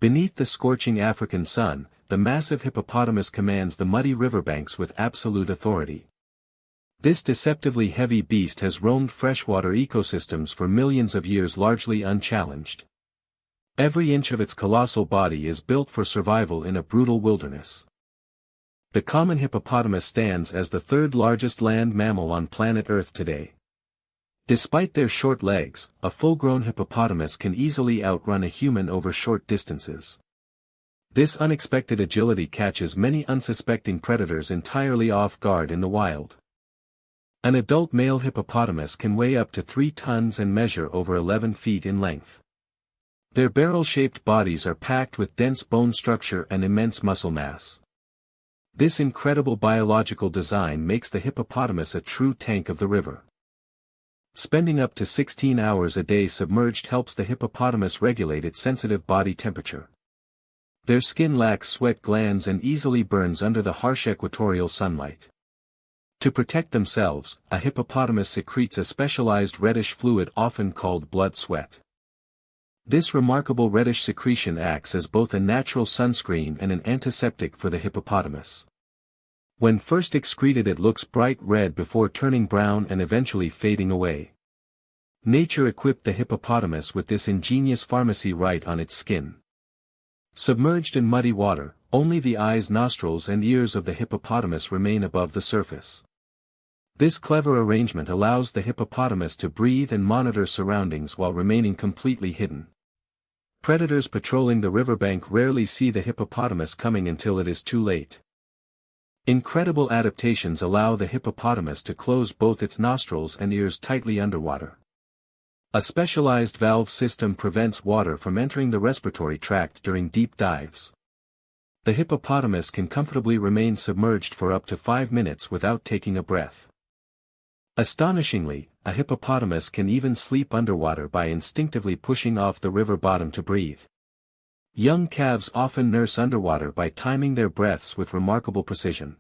Beneath the scorching African sun, the massive hippopotamus commands the muddy riverbanks with absolute authority. This deceptively heavy beast has roamed freshwater ecosystems for millions of years largely unchallenged. Every inch of its colossal body is built for survival in a brutal wilderness. The common hippopotamus stands as the third largest land mammal on planet Earth today. Despite their short legs, a full-grown hippopotamus can easily outrun a human over short distances. This unexpected agility catches many unsuspecting predators entirely off guard in the wild. An adult male hippopotamus can weigh up to 3 tons and measure over 11 feet in length. Their barrel-shaped bodies are packed with dense bone structure and immense muscle mass. This incredible biological design makes the hippopotamus a true tank of the river. Spending up to 16 hours a day submerged helps the hippopotamus regulate its sensitive body temperature. Their skin lacks sweat glands and easily burns under the harsh equatorial sunlight. To protect themselves, a hippopotamus secretes a specialized reddish fluid often called blood sweat. This remarkable reddish secretion acts as both a natural sunscreen and an antiseptic for the hippopotamus. When first excreted it looks bright red before turning brown and eventually fading away. Nature equipped the hippopotamus with this ingenious pharmacy right on its skin. Submerged in muddy water, only the eyes, nostrils and ears of the hippopotamus remain above the surface. This clever arrangement allows the hippopotamus to breathe and monitor surroundings while remaining completely hidden. Predators patrolling the riverbank rarely see the hippopotamus coming until it is too late. Incredible adaptations allow the hippopotamus to close both its nostrils and ears tightly underwater. A specialized valve system prevents water from entering the respiratory tract during deep dives. The hippopotamus can comfortably remain submerged for up to 5 minutes without taking a breath. Astonishingly, a hippopotamus can even sleep underwater by instinctively pushing off the river bottom to breathe. Young calves often nurse underwater by timing their breaths with remarkable precision.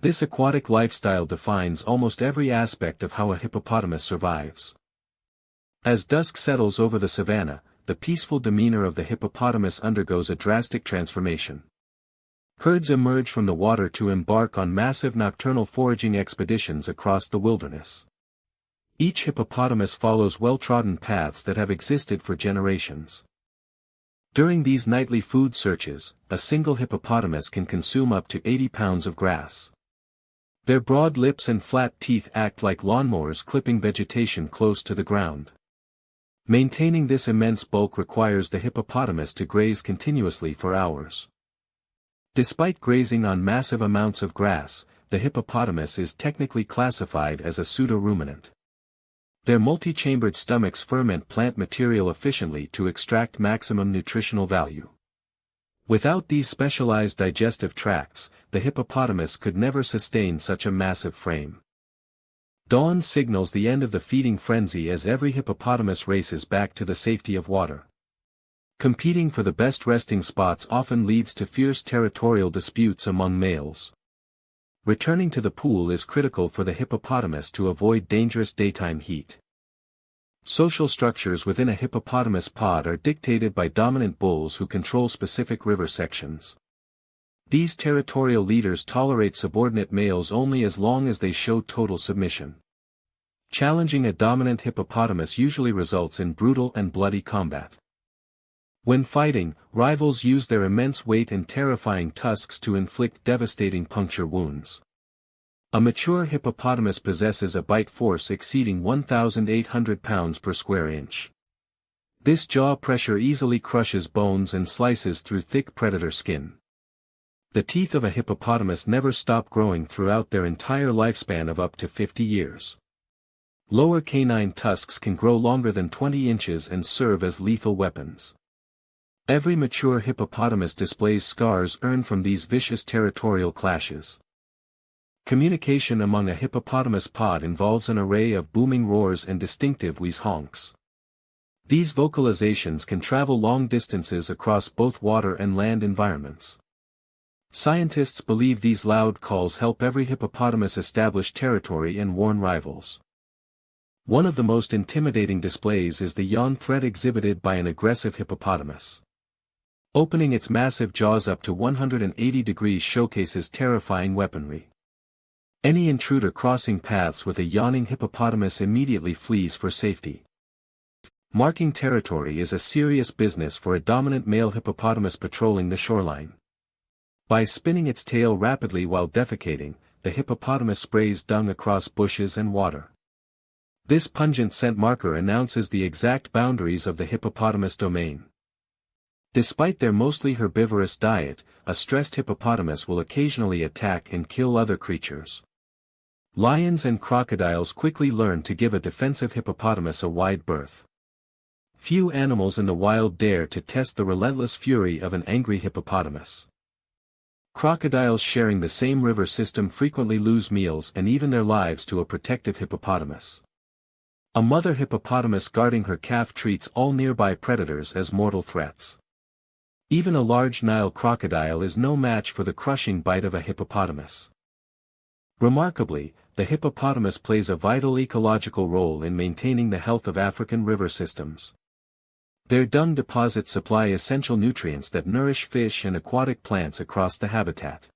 This aquatic lifestyle defines almost every aspect of how a hippopotamus survives. As dusk settles over the savanna, the peaceful demeanor of the hippopotamus undergoes a drastic transformation. Herds emerge from the water to embark on massive nocturnal foraging expeditions across the wilderness. Each hippopotamus follows well-trodden paths that have existed for generations. During these nightly food searches, a single hippopotamus can consume up to 80 pounds of grass. Their broad lips and flat teeth act like lawnmowers clipping vegetation close to the ground. Maintaining this immense bulk requires the hippopotamus to graze continuously for hours. Despite grazing on massive amounts of grass, the hippopotamus is technically classified as a pseudo-ruminant. Their multi-chambered stomachs ferment plant material efficiently to extract maximum nutritional value. Without these specialized digestive tracts, the hippopotamus could never sustain such a massive frame. Dawn signals the end of the feeding frenzy as every hippopotamus races back to the safety of water. Competing for the best resting spots often leads to fierce territorial disputes among males. Returning to the pool is critical for the hippopotamus to avoid dangerous daytime heat. Social structures within a hippopotamus pod are dictated by dominant bulls who control specific river sections. These territorial leaders tolerate subordinate males only as long as they show total submission. Challenging a dominant hippopotamus usually results in brutal and bloody combat. When fighting, rivals use their immense weight and terrifying tusks to inflict devastating puncture wounds. A mature hippopotamus possesses a bite force exceeding 1,800 pounds per square inch. This jaw pressure easily crushes bones and slices through thick predator skin. The teeth of a hippopotamus never stop growing throughout their entire lifespan of up to 50 years. Lower canine tusks can grow longer than 20 inches and serve as lethal weapons. Every mature hippopotamus displays scars earned from these vicious territorial clashes. Communication among a hippopotamus pod involves an array of booming roars and distinctive wheeze honks. These vocalizations can travel long distances across both water and land environments. Scientists believe these loud calls help every hippopotamus establish territory and warn rivals. One of the most intimidating displays is the yawn threat exhibited by an aggressive hippopotamus. Opening its massive jaws up to 180 degrees showcases terrifying weaponry. Any intruder crossing paths with a yawning hippopotamus immediately flees for safety. Marking territory is a serious business for a dominant male hippopotamus patrolling the shoreline. By spinning its tail rapidly while defecating, the hippopotamus sprays dung across bushes and water. This pungent scent marker announces the exact boundaries of the hippopotamus domain. Despite their mostly herbivorous diet, a stressed hippopotamus will occasionally attack and kill other creatures. Lions and crocodiles quickly learn to give a defensive hippopotamus a wide berth. Few animals in the wild dare to test the relentless fury of an angry hippopotamus. Crocodiles sharing the same river system frequently lose meals and even their lives to a protective hippopotamus. A mother hippopotamus guarding her calf treats all nearby predators as mortal threats. Even a large Nile crocodile is no match for the crushing bite of a hippopotamus. Remarkably, the hippopotamus plays a vital ecological role in maintaining the health of African river systems. Their dung deposits supply essential nutrients that nourish fish and aquatic plants across the habitat.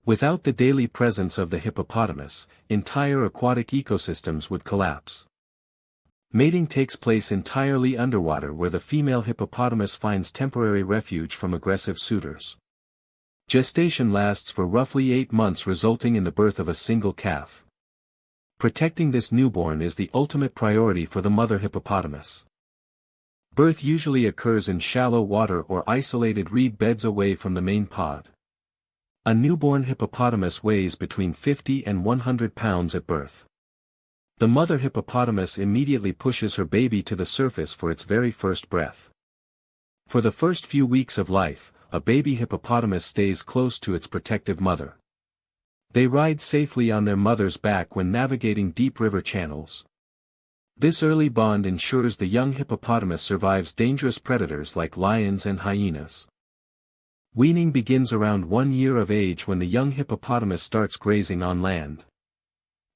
Without the daily presence of the hippopotamus, entire aquatic ecosystems would collapse. Mating takes place entirely underwater where the female hippopotamus finds temporary refuge from aggressive suitors. Gestation lasts for roughly 8 months, resulting in the birth of a single calf. Protecting this newborn is the ultimate priority for the mother hippopotamus. Birth usually occurs in shallow water or isolated reed beds away from the main pod. A newborn hippopotamus weighs between 50 and 100 pounds at birth. The mother hippopotamus immediately pushes her baby to the surface for its very first breath. For the first few weeks of life, a baby hippopotamus stays close to its protective mother. They ride safely on their mother's back when navigating deep river channels. This early bond ensures the young hippopotamus survives dangerous predators like lions and hyenas. Weaning begins around 1 year of age when the young hippopotamus starts grazing on land.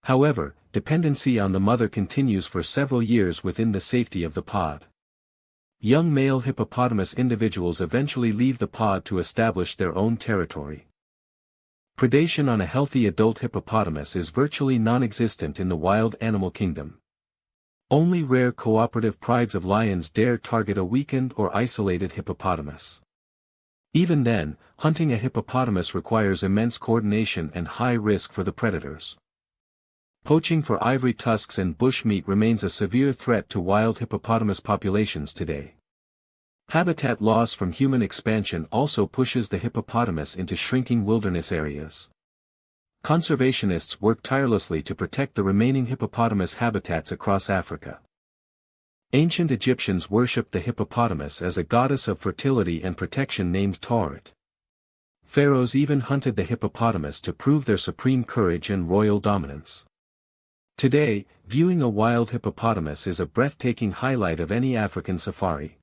However, dependency on the mother continues for several years within the safety of the pod. Young male hippopotamus individuals eventually leave the pod to establish their own territory. Predation on a healthy adult hippopotamus is virtually non-existent in the wild animal kingdom. Only rare cooperative prides of lions dare target a weakened or isolated hippopotamus. Even then, hunting a hippopotamus requires immense coordination and high risk for the predators. Poaching for ivory tusks and bushmeat remains a severe threat to wild hippopotamus populations today. Habitat loss from human expansion also pushes the hippopotamus into shrinking wilderness areas. Conservationists work tirelessly to protect the remaining hippopotamus habitats across Africa. Ancient Egyptians worshipped the hippopotamus as a goddess of fertility and protection named Tauret. Pharaohs even hunted the hippopotamus to prove their supreme courage and royal dominance. Today, viewing a wild hippopotamus is a breathtaking highlight of any African safari.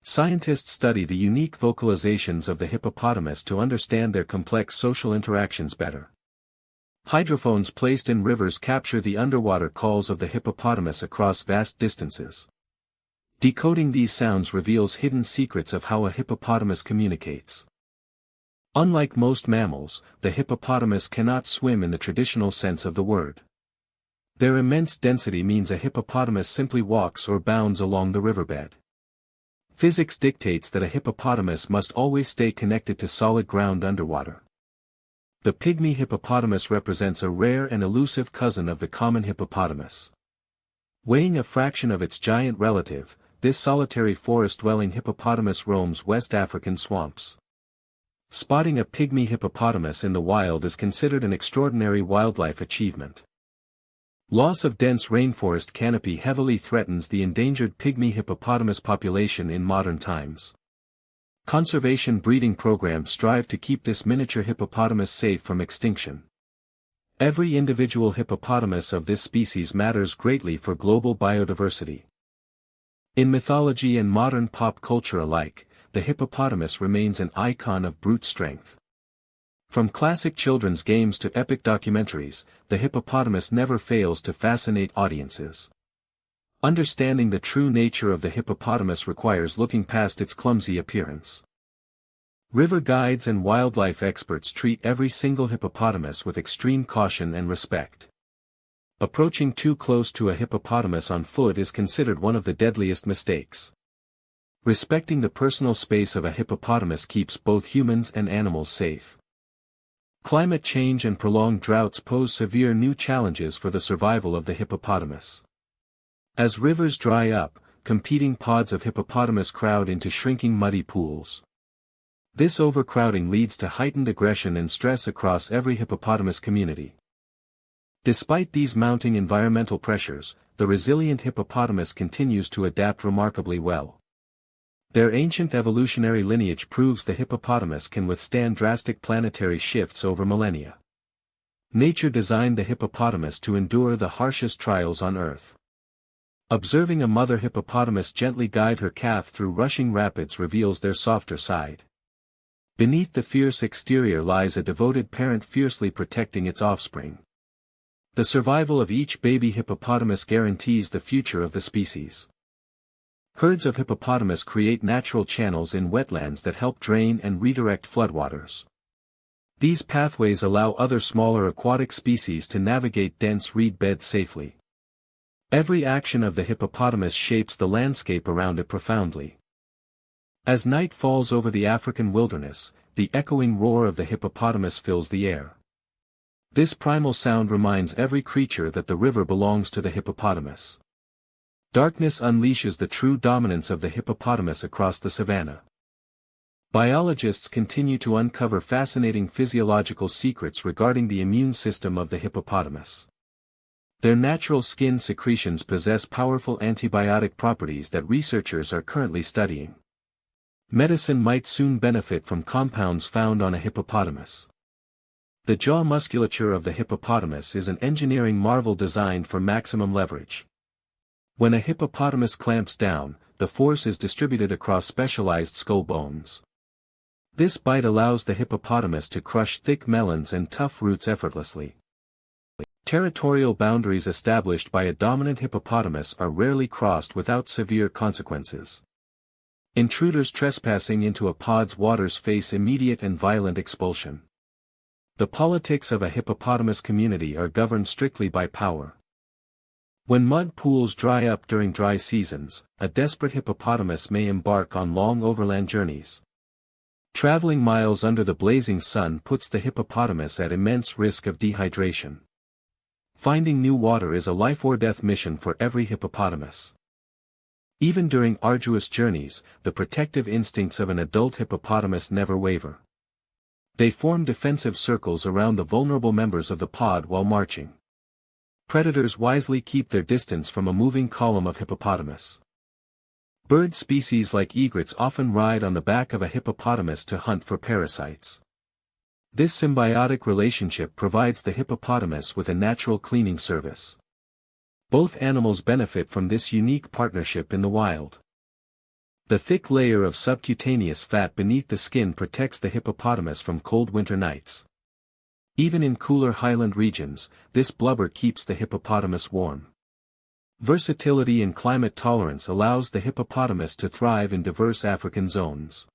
Scientists study the unique vocalizations of the hippopotamus to understand their complex social interactions better. Hydrophones placed in rivers capture the underwater calls of the hippopotamus across vast distances. Decoding these sounds reveals hidden secrets of how a hippopotamus communicates. Unlike most mammals, the hippopotamus cannot swim in the traditional sense of the word. Their immense density means a hippopotamus simply walks or bounds along the riverbed. Physics dictates that a hippopotamus must always stay connected to solid ground underwater. The pygmy hippopotamus represents a rare and elusive cousin of the common hippopotamus. Weighing a fraction of its giant relative, this solitary forest-dwelling hippopotamus roams West African swamps. Spotting a pygmy hippopotamus in the wild is considered an extraordinary wildlife achievement. Loss of dense rainforest canopy heavily threatens the endangered pygmy hippopotamus population in modern times. Conservation breeding programs strive to keep this miniature hippopotamus safe from extinction. Every individual hippopotamus of this species matters greatly for global biodiversity. In mythology and modern pop culture alike, the hippopotamus remains an icon of brute strength. From classic children's games to epic documentaries, the hippopotamus never fails to fascinate audiences. Understanding the true nature of the hippopotamus requires looking past its clumsy appearance. River guides and wildlife experts treat every single hippopotamus with extreme caution and respect. Approaching too close to a hippopotamus on foot is considered one of the deadliest mistakes. Respecting the personal space of a hippopotamus keeps both humans and animals safe. Climate change and prolonged droughts pose severe new challenges for the survival of the hippopotamus. As rivers dry up, competing pods of hippopotamus crowd into shrinking muddy pools. This overcrowding leads to heightened aggression and stress across every hippopotamus community. Despite these mounting environmental pressures, the resilient hippopotamus continues to adapt remarkably well. Their ancient evolutionary lineage proves the hippopotamus can withstand drastic planetary shifts over millennia. Nature designed the hippopotamus to endure the harshest trials on Earth. Observing a mother hippopotamus gently guide her calf through rushing rapids reveals their softer side. Beneath the fierce exterior lies a devoted parent fiercely protecting its offspring. The survival of each baby hippopotamus guarantees the future of the species. Herds of hippopotamus create natural channels in wetlands that help drain and redirect floodwaters. These pathways allow other smaller aquatic species to navigate dense reed beds safely. Every action of the hippopotamus shapes the landscape around it profoundly. As night falls over the African wilderness, the echoing roar of the hippopotamus fills the air. This primal sound reminds every creature that the river belongs to the hippopotamus. Darkness unleashes the true dominance of the hippopotamus across the savanna. Biologists continue to uncover fascinating physiological secrets regarding the immune system of the hippopotamus. Their natural skin secretions possess powerful antibiotic properties that researchers are currently studying. Medicine might soon benefit from compounds found on a hippopotamus. The jaw musculature of the hippopotamus is an engineering marvel designed for maximum leverage. When a hippopotamus clamps down, the force is distributed across specialized skull bones. This bite allows the hippopotamus to crush thick melons and tough roots effortlessly. Territorial boundaries established by a dominant hippopotamus are rarely crossed without severe consequences. Intruders trespassing into a pod's waters face immediate and violent expulsion. The politics of a hippopotamus community are governed strictly by power. When mud pools dry up during dry seasons, a desperate hippopotamus may embark on long overland journeys. Traveling miles under the blazing sun puts the hippopotamus at immense risk of dehydration. Finding new water is a life-or-death mission for every hippopotamus. Even during arduous journeys, the protective instincts of an adult hippopotamus never waver. They form defensive circles around the vulnerable members of the pod while marching. Predators wisely keep their distance from a moving column of hippopotamus. Bird species like egrets often ride on the back of a hippopotamus to hunt for parasites. This symbiotic relationship provides the hippopotamus with a natural cleaning service. Both animals benefit from this unique partnership in the wild. The thick layer of subcutaneous fat beneath the skin protects the hippopotamus from cold winter nights. Even in cooler highland regions, this blubber keeps the hippopotamus warm. Versatility and climate tolerance allows the hippopotamus to thrive in diverse African zones.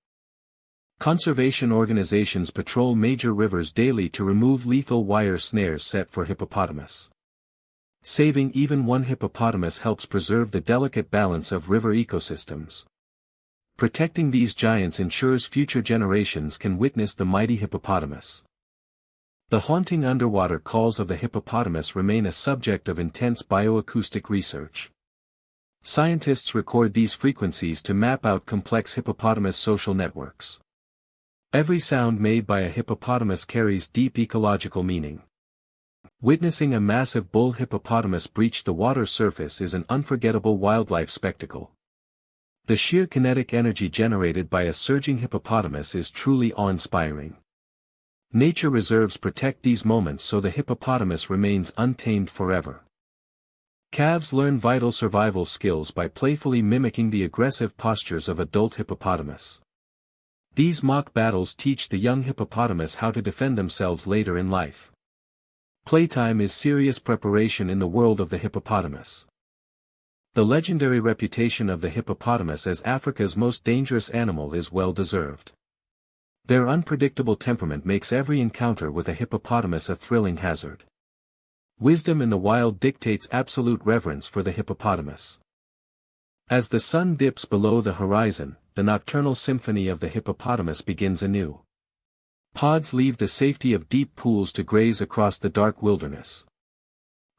Conservation organizations patrol major rivers daily to remove lethal wire snares set for hippopotamus. Saving even one hippopotamus helps preserve the delicate balance of river ecosystems. Protecting these giants ensures future generations can witness the mighty hippopotamus. The haunting underwater calls of the hippopotamus remain a subject of intense bioacoustic research. Scientists record these frequencies to map out complex hippopotamus social networks. Every sound made by a hippopotamus carries deep ecological meaning. Witnessing a massive bull hippopotamus breach the water surface is an unforgettable wildlife spectacle. The sheer kinetic energy generated by a surging hippopotamus is truly awe-inspiring. Nature reserves protect these moments so the hippopotamus remains untamed forever. Calves learn vital survival skills by playfully mimicking the aggressive postures of adult hippopotamus. These mock battles teach the young hippopotamus how to defend themselves later in life. Playtime is serious preparation in the world of the hippopotamus. The legendary reputation of the hippopotamus as Africa's most dangerous animal is well deserved. Their unpredictable temperament makes every encounter with a hippopotamus a thrilling hazard. Wisdom in the wild dictates absolute reverence for the hippopotamus. As the sun dips below the horizon, the nocturnal symphony of the hippopotamus begins anew. Pods leave the safety of deep pools to graze across the dark wilderness.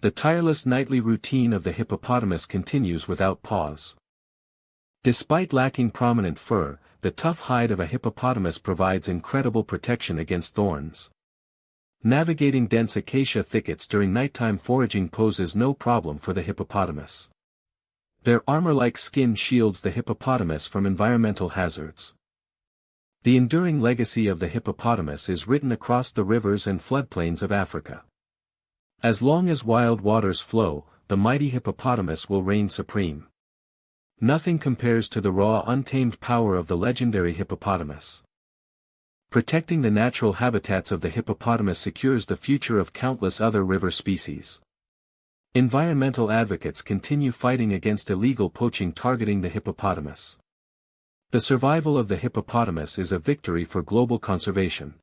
The tireless nightly routine of the hippopotamus continues without pause. Despite lacking prominent fur, the tough hide of a hippopotamus provides incredible protection against thorns. Navigating dense acacia thickets during nighttime foraging poses no problem for the hippopotamus. Their armor-like skin shields the hippopotamus from environmental hazards. The enduring legacy of the hippopotamus is written across the rivers and floodplains of Africa. As long as wild waters flow, the mighty hippopotamus will reign supreme. Nothing compares to the raw untamed power of the legendary hippopotamus. Protecting the natural habitats of the hippopotamus secures the future of countless other river species. Environmental advocates continue fighting against illegal poaching targeting the hippopotamus. The survival of the hippopotamus is a victory for global conservation.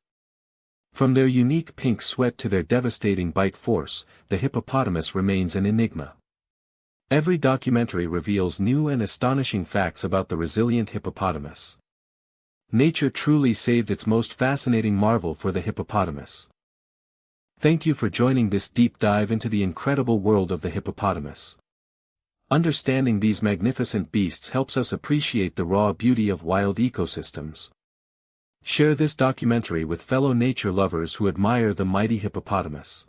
From their unique pink sweat to their devastating bite force, the hippopotamus remains an enigma. Every documentary reveals new and astonishing facts about the resilient hippopotamus. Nature truly saved its most fascinating marvel for the hippopotamus. Thank you for joining this deep dive into the incredible world of the hippopotamus. Understanding these magnificent beasts helps us appreciate the raw beauty of wild ecosystems. Share this documentary with fellow nature lovers who admire the mighty hippopotamus.